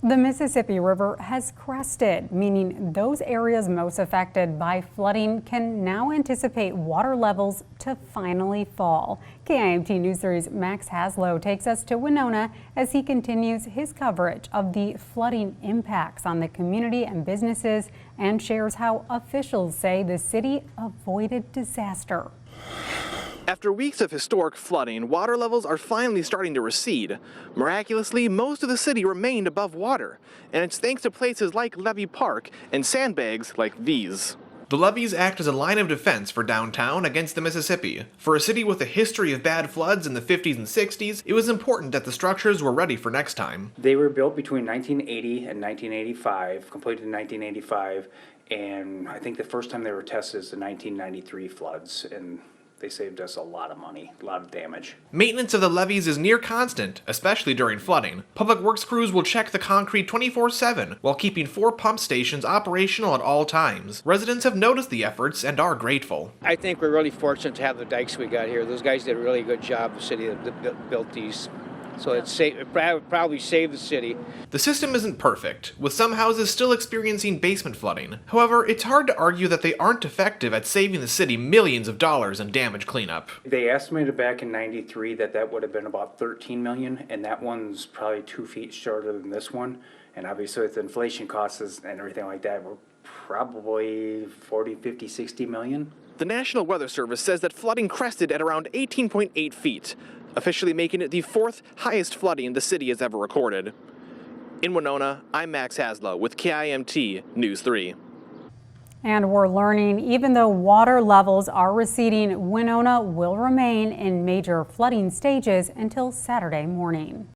The Mississippi River has crested, meaning those areas most affected by flooding can now anticipate water levels to finally fall. KIMT News 3's Max Haslow takes us to Winona as he continues his coverage of the flooding impacts on the community and businesses and shares how officials say the city avoided disaster. After weeks of historic flooding, water levels are finally starting to recede. Miraculously, most of the city remained above water, and it's thanks to places like Levee Park and sandbags like these. The levees act as a line of defense for downtown against the Mississippi. For a city with a history of bad floods in the 50s and 60s, it was important that the structures were ready for next time. They were built between 1980 and 1985, completed in 1985, and I think the first time they were tested is the 1993 floods, and they saved us a lot of money, a lot of damage. Maintenance of the levees is near constant, especially during flooding. Public Works crews will check the concrete 24/7 while keeping 4 pump stations operational at all times. Residents have noticed the efforts and are grateful. I think we're really fortunate to have the dikes we got here. Those guys did a really good job, the city that built these. So it probably saved the city. The system isn't perfect, with some houses still experiencing basement flooding. However, it's hard to argue that they aren't effective at saving the city millions of dollars in damage cleanup. They estimated back in 93 that would have been about 13 million, and that one's probably 2 feet shorter than this one. And obviously with inflation costs and everything like that, we're probably 40, 50, 60 million. The National Weather Service says that flooding crested at around 18.8 feet, officially making it the 4th highest flooding the city has ever recorded. In Winona, I'm Max Haslow with KIMT News 3. And we're learning even though water levels are receding, Winona will remain in major flooding stages until Saturday morning.